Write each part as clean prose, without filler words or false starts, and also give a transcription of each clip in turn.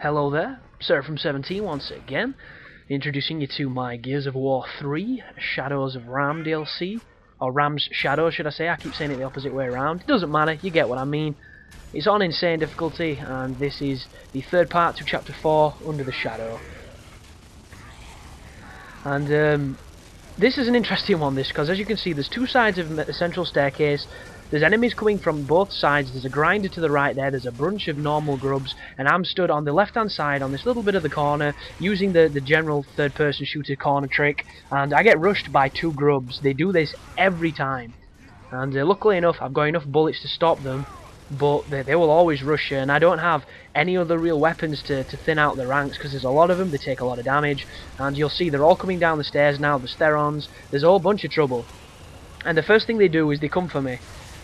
Hello there, Sera from 17 once again, introducing you to my Gears of War 3 Shadows of Raam DLC, or Ram's Shadows should I say. I keep saying it the opposite way around. It doesn't matter, you get what I mean. It's on insane difficulty, and this is the third part to Chapter 4, Under the Shadow. And this is an interesting one, because as you can see there's two sides of the central staircase. There's enemies coming from both sides. There's a grinder to the right there, there's a bunch of normal grubs, and I'm stood on the left hand side on this little bit of the corner using the general third person shooter corner trick, and I get rushed by two grubs. They do this every time, and luckily enough I've got enough bullets to stop them, but they will always rush you, and I don't have any other real weapons to thin out the ranks because there's a lot of them. They take a lot of damage, and you'll see they're all coming down the stairs now. There's Therons, there's a whole bunch of trouble, and the first thing they do is they come for me.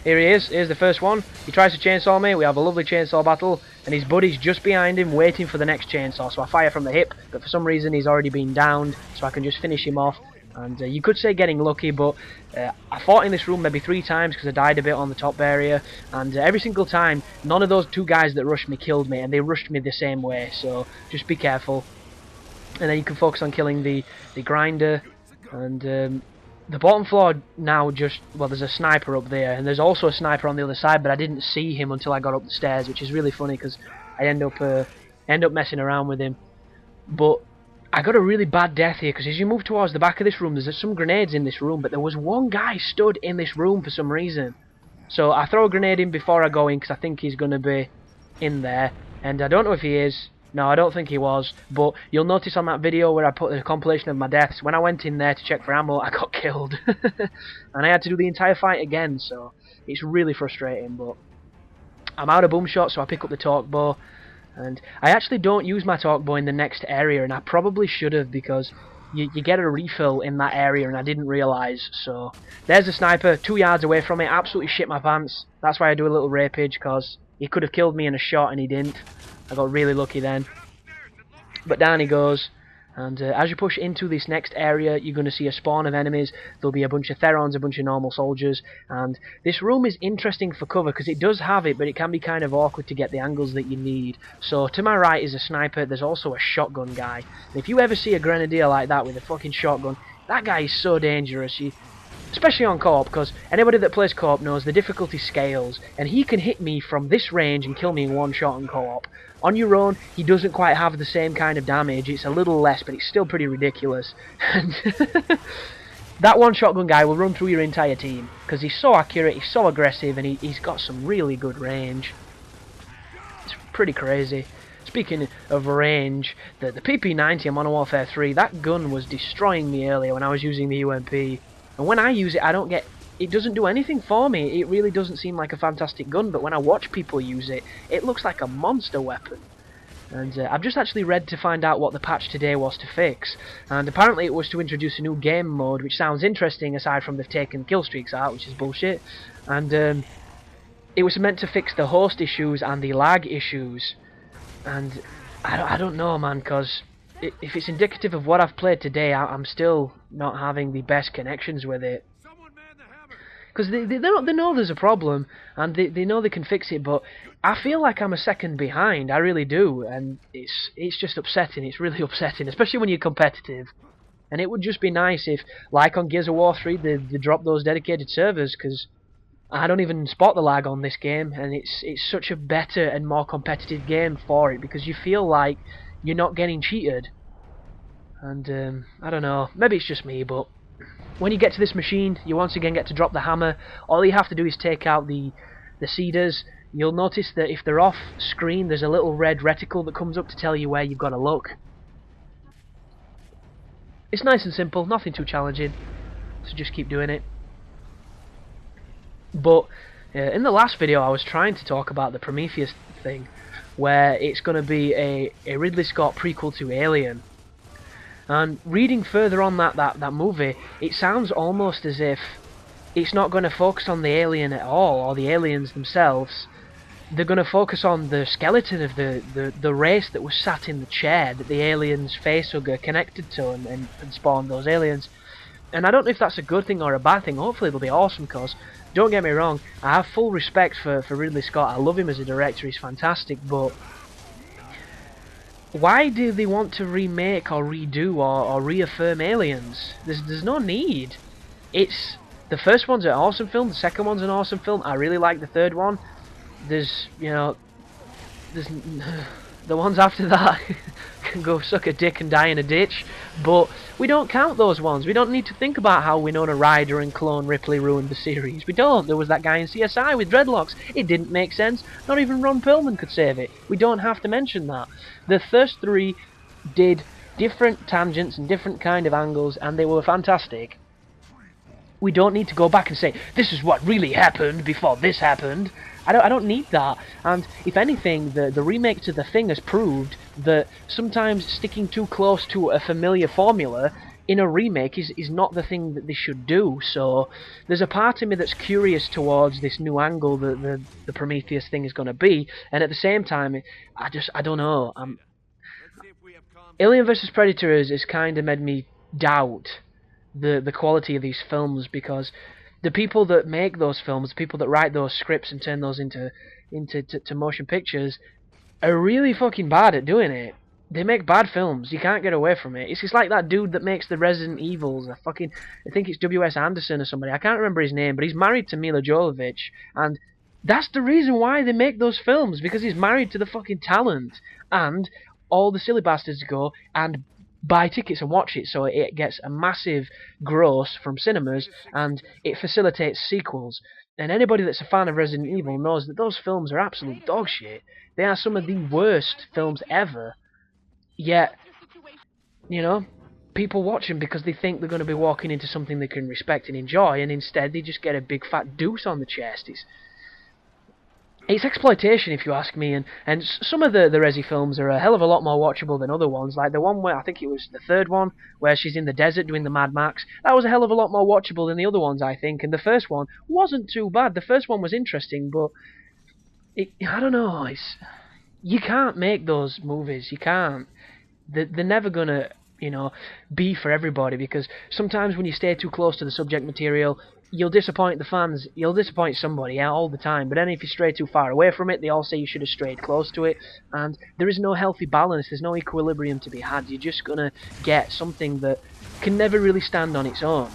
Here he is, here's the first one. He tries to chainsaw me, we have a lovely chainsaw battle, and his buddy's just behind him waiting for the next chainsaw, so I fire from the hip, but for some reason he's already been downed, so I can just finish him off. And you could say getting lucky, but I fought in this room maybe 3 times because I died a bit on the top area, and every single time none of those two guys that rushed me killed me, and they rushed me the same way, so just be careful. And then you can focus on killing the grinder, and the bottom floor now well, there's a sniper up there, and there's also a sniper on the other side, but I didn't see him until I got up the stairs, which is really funny because I end up messing around with him. But I got a really bad death here because as you move towards the back of this room, there's some grenades in this room, but there was one guy stood in this room for some reason. So I throw a grenade in before I go in because I think he's going to be in there, and I don't know if he is. No, I don't think he was, but you'll notice on that video where I put the compilation of my deaths, when I went in there to check for ammo, I got killed. And I had to do the entire fight again, so it's really frustrating, but I'm out of boom shot, so I pick up the torque bow, and I actually don't use my torque bow in the next area, and I probably should have, because you get a refill in that area, and I didn't realise. So there's the sniper, 2 yards away from me, absolutely shit my pants. That's why I do a little rapage, because he could have killed me in a shot, and he didn't. I got really lucky then. But down he goes, and as you push into this next area, you're going to see a spawn of enemies. There'll be a bunch of Therons, a bunch of normal soldiers, and this room is interesting for cover because it does have it, but it can be kind of awkward to get the angles that you need. So to my right is a sniper, there's also a shotgun guy. And if you ever see a grenadier like that with a fucking shotgun, that guy is so dangerous. Especially on co-op, because anybody that plays co-op knows the difficulty scales, and he can hit me from this range and kill me in one shot on co-op. On your own, he doesn't quite have the same kind of damage. It's a little less, but it's still pretty ridiculous. And that one shotgun guy will run through your entire team, because he's so accurate, he's so aggressive, and he's got some really good range. It's pretty crazy. Speaking of range, the PP90 on Modern Warfare 3, that gun was destroying me earlier when I was using the UMP. And when I use it, it doesn't do anything for me. It really doesn't seem like a fantastic gun, but when I watch people use it, it looks like a monster weapon. And I've just actually read to find out what the patch today was to fix, and apparently it was to introduce a new game mode, which sounds interesting aside from they've taken kill streaks out, which is bullshit. And it was meant to fix the host issues and the lag issues, and I don't know, man, because if it's indicative of what I've played today, I'm still not having the best connections with it. Because they know there's a problem, and they know they can fix it, but I feel like I'm a second behind, I really do, and it's just upsetting, it's really upsetting, especially when you're competitive. And it would just be nice if, like on Gears of War 3, they drop those dedicated servers, because I don't even spot the lag on this game, and it's such a better and more competitive game for it, because you feel like you're not getting cheated. And I don't know, maybe it's just me, but when you get to this machine, you once again get to drop the hammer. All you have to do is take out the cedars. You'll notice that if they're off screen, there's a little red reticle that comes up to tell you where you've got to look. It's nice and simple, nothing too challenging, so just keep doing it. But in the last video I was trying to talk about the Prometheus thing, where it's going to be a Ridley Scott prequel to Alien. And reading further on that movie, it sounds almost as if it's not going to focus on the alien at all, or the aliens themselves. They're going to focus on the skeleton of the race that was sat in the chair that the aliens' facehugger connected to and spawned those aliens. And I don't know if that's a good thing or a bad thing. Hopefully it'll be awesome, because don't get me wrong, I have full respect for Ridley Scott. I love him as a director, he's fantastic, but Why do they want to remake or redo or reaffirm Aliens? There's no need. It's the first one's an awesome film. The second one's an awesome film. I really like the third one. There's there's the ones after that can go suck a dick and die in a ditch. But we don't count those ones. We don't need to think about how Winona Ryder and Clone Ripley ruined the series. We don't. There was that guy in CSI with dreadlocks. It didn't make sense. Not even Ron Perlman could save it. We don't have to mention that. The first three did different tangents and different kind of angles, and they were fantastic. We don't need to go back and say, this is what really happened before this happened. I don't need that. And if anything, the remake to The Thing has proved that sometimes sticking too close to a familiar formula in a remake is not the thing that they should do. So there's a part of me that's curious towards this new angle that the Prometheus thing is going to be, and at the same time, I don't know. Alien vs Predator has kind of made me doubt the quality of these films, because the people that make those films, the people that write those scripts and turn those into motion pictures, are really fucking bad at doing it. They make bad films. You can't get away from it. It's just like that dude that makes the Resident Evils. I think it's W.S. Anderson or somebody. I can't remember his name, but he's married to Mila Jovovich, and that's the reason why they make those films, because he's married to the fucking talent. And all the silly bastards go and buy tickets and watch it, so it gets a massive gross from cinemas, and it facilitates sequels. And anybody that's a fan of Resident Evil knows that those films are absolute dog shit. They are some of the worst films ever. Yet, people watch them because they think they're going to be walking into something they can respect and enjoy, and instead they just get a big fat deuce on the chest. It's exploitation, if you ask me, and some of the Resi films are a hell of a lot more watchable than other ones. Like the one where, I think it was the third one, where she's in the desert doing the Mad Max. That was a hell of a lot more watchable than the other ones, I think. And the first one wasn't too bad. The first one was interesting, but I don't know. You can't make those movies. You can't. They're never gonna, be for everybody, because sometimes when you stay too close to the subject material, you'll disappoint the fans, you'll disappoint somebody all the time, but then if you stray too far away from it, they all say you should have strayed close to it, and there is no healthy balance, there's no equilibrium to be had. You're just gonna get something that can never really stand on its own.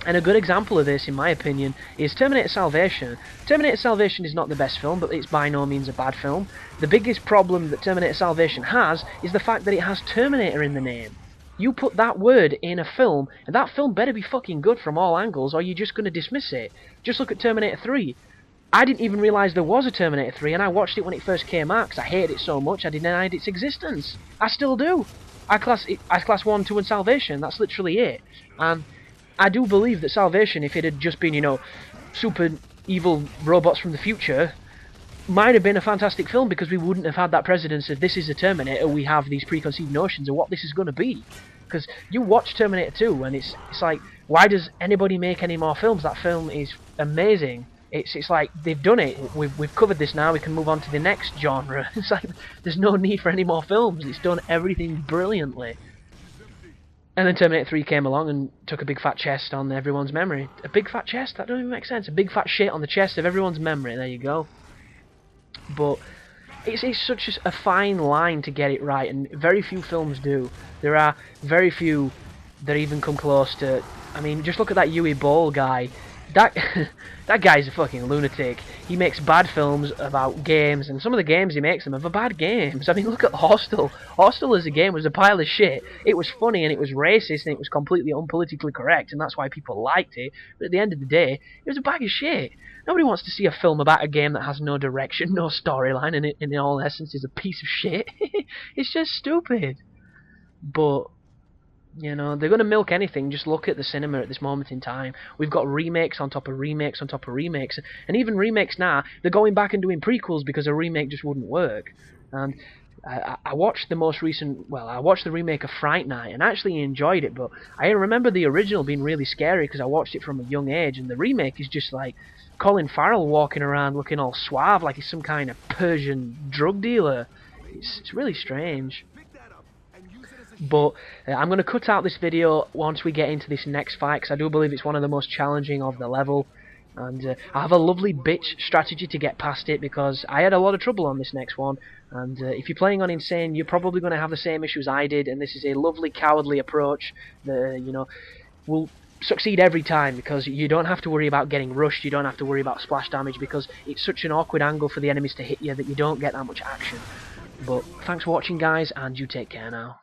And a good example of this, in my opinion, is Terminator Salvation. Terminator Salvation is not the best film, but it's by no means a bad film. The biggest problem that Terminator Salvation has is the fact that it has Terminator in the name. You put that word in a film, and that film better be fucking good from all angles, or you're just going to dismiss it. Just look at Terminator 3. I didn't even realise there was a Terminator 3, and I watched it when it first came out, because I hated it so much I denied its existence. I still do. I class 1, 2 and Salvation, that's literally it. And I do believe that Salvation, if it had just been, super evil robots from the future, might have been a fantastic film, because we wouldn't have had that precedence of this is a Terminator, we have these preconceived notions of what this is going to be. Because you watch Terminator 2 and it's like, why does anybody make any more films? That film is amazing. It's like, they've done it, we've covered this now, we can move on to the next genre. It's like, there's no need for any more films, it's done everything brilliantly. And then Terminator 3 came along and took a big fat chest on everyone's memory. A big fat chest? That don't even make sense. A big fat shit on the chest of everyone's memory, there you go. But it's such a fine line to get it right, and very few films do. There are very few that even come close to... I mean, just look at that Yui Boll guy. That guy's a fucking lunatic. He makes bad films about games, and some of the games he makes them are bad games. I mean, look at Hostel. Hostel as a game was a pile of shit. It was funny, and it was racist, and it was completely unpolitically correct, and that's why people liked it. But at the end of the day, it was a bag of shit. Nobody wants to see a film about a game that has no direction, no storyline, and it, in all essence, is a piece of shit. It's just stupid. But... they're going to milk anything. Just look at the cinema at this moment in time. We've got remakes on top of remakes on top of remakes. And even remakes now, they're going back and doing prequels because a remake just wouldn't work. And I watched the most recent... Well, I watched the remake of Fright Night and I actually enjoyed it. But I remember the original being really scary because I watched it from a young age. And the remake is just like Colin Farrell walking around looking all suave like he's some kind of Persian drug dealer. It's really strange. But I'm going to cut out this video once we get into this next fight, because I do believe it's one of the most challenging of the level. And I have a lovely bitch strategy to get past it, because I had a lot of trouble on this next one. And if you're playing on Insane, you're probably going to have the same issues I did. And this is a lovely cowardly approach that will succeed every time, because you don't have to worry about getting rushed. You don't have to worry about splash damage, because it's such an awkward angle for the enemies to hit you that you don't get that much action. But thanks for watching, guys, and you take care now.